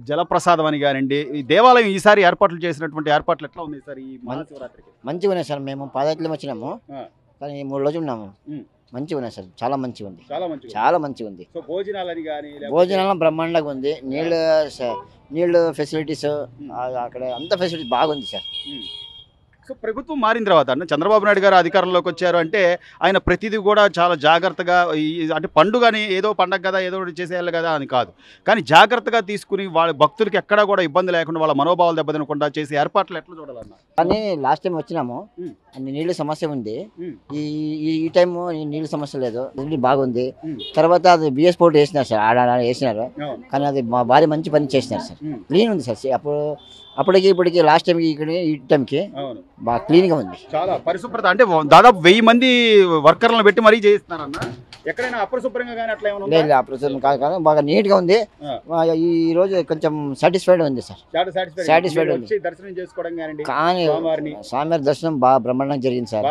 జలప్రసాదం అని గానండి. ఈ దేవాలయం ఈసారి ఏర్పాట్లు చేసినటువంటి ఏర్పాట్లు ఎట్లా ఉన్నాయి సార్ ఈ మహాశివరాత్రికి? మంచిగా ఉన్నాయి సార్. మేము పాదయాత్రలో వచ్చినాము, ఆ! కానీ 3 రోజులు ఉన్నాము. హ్మ్. మంచిగా ఉన్నాయి సార్. చాలా మంచిగా ఉంది. చాలా మంచిగా చాలా మంచిగా ఉంది. సో భోజనాలని గాని భోజనాలు బ్రహ్మాండంగా ఉంది. నీళ్ళు ఫెసిలిటీస్ అక్కడ అంత ఫెసిలిటీస్ బాగుంది సార్. సో ప్రభుత్వం మారిన తర్వాత అంటే చంద్రబాబు నాయుడు గారు అధికారంలోకి వచ్చారు అంటే ఆయన ప్రతిదీ కూడా చాలా జాగ్రత్తగా అంటే పండుగని ఏదో పండగ కదా ఏదో ఒకటి చేసేయాలి కదా అని కాదు, కానీ జాగ్రత్తగా తీసుకుని వాళ్ళ భక్తులకి ఎక్కడా కూడా ఇబ్బంది లేకుండా వాళ్ళ మనోభావాలు దెబ్బతినకుండా చేసే ఏర్పాట్లు ఎట్లా చూడాలన్నా? కానీ లాస్ట్ టైం వచ్చినాము, అన్ని నీళ్ళ సమస్య ఉంది. ఈ టైం నీళ్ళ సమస్య లేదు, ఫెసిలిటీ బాగుంది. తర్వాత అది బిఎస్ పోర్ట్ వేసినారు సార్, ఆడ వేసినారు, కానీ అది భారీ మంచి పని చేసినారు సార్. క్లీన్ ఉంది సార్. అప్పటికి ఇప్పటికి లాస్ట్ టైం ఇక్కడ ఈ టైంకి బాగా క్లీన్గా ఉంది. చాలా పరిశుభ్రత అంటే దాదాపు 1000 మంది వర్కర్లను పెట్టి మరీ చేయిస్తున్నారన్న. ఎక్కడైనా అపరిశుభ్రంగా కానీ అట్లా ఏమైనా లేదు, అపరిశుభ్రం కాదు, కానీ బాగా నీట్గా ఉంది. ఈ రోజు కొంచెం సాటిస్ఫైడ్ ఉంది సార్. సాటిస్ఫైడ్ ఉంది. దర్శనం చేసుకోవడం కానీ స్వామివారి దర్శనం బాగా బ్రహ్మాండంగా జరిగింది సార్.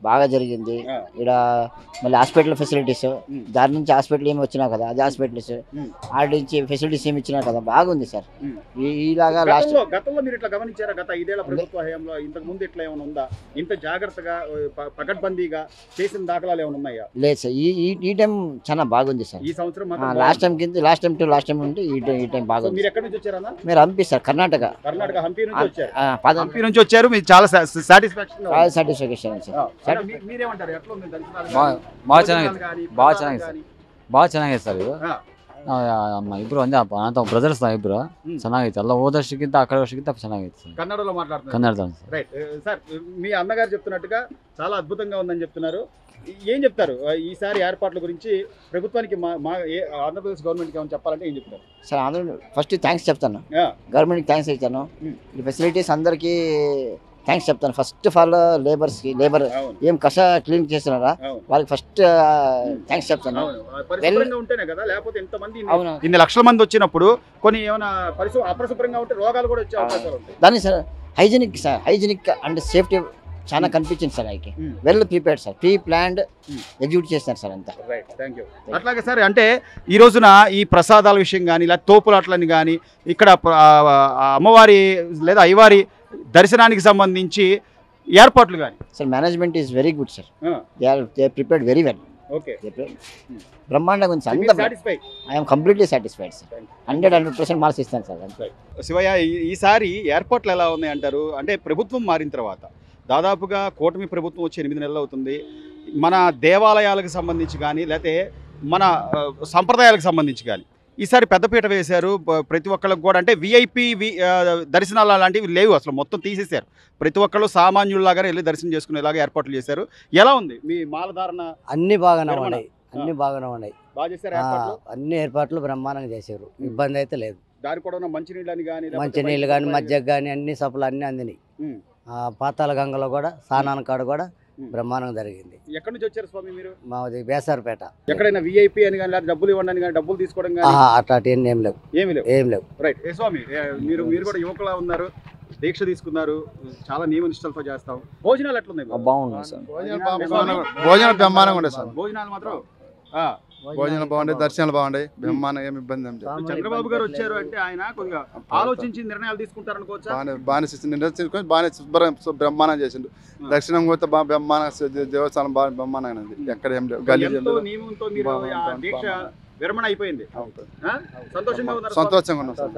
బాగా జరిగింది. ఇక్కడ మళ్ళీ హాస్పిటల్ ఫెసిలిటీస్, దాని నుంచి హాస్పిటల్ ఏమి వచ్చినా కదా, అది హాస్పిటల్స్ ఆడ నుంచి ఫెసిలిటీస్ ఏమి ఇచ్చినా కదా, బాగుంది సార్. ఇలాగా లాస్ట్ గతంలో మీరు ఇట్లా గమనించారా? గత 5 ఏళ్ల ప్రభుత్వ హయాంలో ఇంతకు ముందు ఇట్లా ఏమైనా ఉందా? ఇంత జాగ్రత్తగా పకడ్బందీగా చేసిన దాఖలాలు ఏమైనా ఉన్నాయా? లేదు సార్. ఈ టైం చాలా బాగుంది సార్. ఈ సంవత్సరం లాస్ట్ టైం ఉంటే ఈ టైం బాగుంది. మీరు ఎక్కడి నుంచి వచ్చారన్నా? మీరు హంపి సార్, కర్ణాటక హంపి నుంచి వచ్చారు. హంపి నుంచి వచ్చారు. మీరు చాలా సాటిస్ఫాక్షన్ సార్. మీరేమంటారు? ఎట్లా ఉంది దర్శనాలు? ಭಾಳ ಚೆನ್ನಾಗಿದೆ ಸರ್ ಇದು. ಇಬ್ರು ಒಂದೇ ಅಂತ ಬ್ರದರ್ಸ್ ಇಬ್ರು ಚೆನ್ನಾಗೈತೆ. ಎಲ್ಲ ಹೋದ ವರ್ಷಕ್ಕಿಂತ ಆ ಕಡೆ ವರ್ಷಕ್ಕಿಂತ ಚೆನ್ನಾಗೈತೆ ಸರ್. కన్నడలో మాట్లాడుతున్నారు. Kannada right sir. మీ అన్నగారు చెప్తున్నట్టుగా చాలా అద్భుతంగా ఉందని చెప్తున్నారు. ఏం చెప్తారు ఈసారి ఏర్పాట్ల గురించి? ప్రభుత్వానికి ఆంధ్రప్రదేశ్ గవర్నమెంట్కి ఏమైనా చెప్పాలంటే ఏం చెప్తారు సార్? ఫస్ట్ థ్యాంక్స్ చెప్తాను, గవర్నమెంట్కి థ్యాంక్స్ చెప్తాను. ఈ ఫెసిలిటీస్ అందరికీ థ్యాంక్స్ చెప్తాను. ఫస్ట్ ఆఫ్ ఆల్ లేబర్ ఏం కష క్లీన్ చేస్తున్నారా వాళ్ళకి ఫస్ట్ థ్యాంక్స్ చెప్తాను. ఇన్ని లక్షల మంది వచ్చినప్పుడు కొన్ని ఏమైనా అపరిశుభ్రంగా ఉంటే రోగాలు కూడా వచ్చే అవకాశాలు ఉంటాయి. దాన్ని సార్ హైజీనిక్ అండ్ సేఫ్టీ చాలా కనిపించింది సార్. అయితే well prepared sir, pre planned execute చేస్తారు సార్ అంతా. అట్లాగే సార్, అంటే ఈ రోజున ఈ ప్రసాదాల విషయం కానీ ఇలా తోపులాట్లని కానీ ఇక్కడ అమ్మవారి లేదా అయ్యవారి దర్శనానికి సంబంధించి ఏర్పాట్లు కానీ sir management is very good sir. They prepared very well. బ్రహ్మాండంగా ఉంది sir. I'm completely satisfied sir. 100% marks ఇస్తాను సార్. శివయ్య, ఈసారి ఏర్పాట్లు ఎలా ఉన్నాయి అంటారు? అంటే ప్రభుత్వం మారిన తర్వాత దాదాపుగా కూటమి ప్రభుత్వం వచ్చి 8 నెలలు అవుతుంది. మన దేవాలయాలకు సంబంధించి కానీ లేకపోతే మన సంప్రదాయాలకు సంబంధించి కానీ ఈసారి పెద్దపీట వేశారు ప్రతి ఒక్కళ్ళకి కూడా. అంటే విఐపి దర్శనాలు అలాంటివి లేవు, అసలు మొత్తం తీసేశారు. ప్రతి ఒక్కళ్ళు సామాన్యుల్లాగానే వెళ్ళి దర్శనం చేసుకునేలాగా ఏర్పాట్లు చేశారు. ఎలా ఉంది మీ మాలధారణ? అన్ని బాగానే ఉన్నాయి. బాగా చేశారు. అన్ని ఏర్పాట్లు బ్రహ్మాండంగా చేశారు. ఇబ్బంది అయితే లేదు. దారి కూడా మంచినీళ్ళని కానీ మధ్య కానీ అన్ని సప్లై అన్ని అందినాయి. పాతాల గంగలో కూడా స్నానానికి కాడ కూడా బ్రహ్మాండంగా జరిగింది. ఎక్కడి నుంచి వచ్చారు స్వామి మీరు? మాది బేసారపేట. ఎక్కడైనా విఐపి అని కానీ లేదా డబ్బులు ఇవ్వండి కానీ డబ్బులు తీసుకోవడం కానీ అట్లాంటి ఏం లేవు. రైట్. ఏ స్వామి, మీరు కూడా యువకులా ఉన్నారు, దీక్ష తీసుకున్నారు, చాలా నియమ నిష్టలతో చేస్తాం. భోజనాలు ఎట్లున్నాయి? బాగున్నాయి సార్. భోజనాలు బ్రహ్మాండంగా ఉంటాయి సార్. భోజనాలు మాత్రం భోజనాలు బాగుంటాయి, దర్శనాలు బాగుంటాయి, బ్రహ్మాండం ఏమి ఇబ్బంది ఏం లేదు. చంద్రబాబు గారు వచ్చారు అంటే ఆయన కొద్దిగా ఆలోచించి నిర్ణయాలు తీసుకుంటారు అనుకోవచ్చా? బాగానే బ్రహ్మాండం చేసిండు. దర్శనం కూడా బాగా బ్రహ్మాండ దేవస్థానం బాగా బ్రహ్మాండంగా ఉంది. ఎక్కడ ఏం లేవు. గలీజులు నియమంతో మీరు దీక్ష విరమణ అయిపోయింది. సంతోషంగా ఉన్నాం సార్.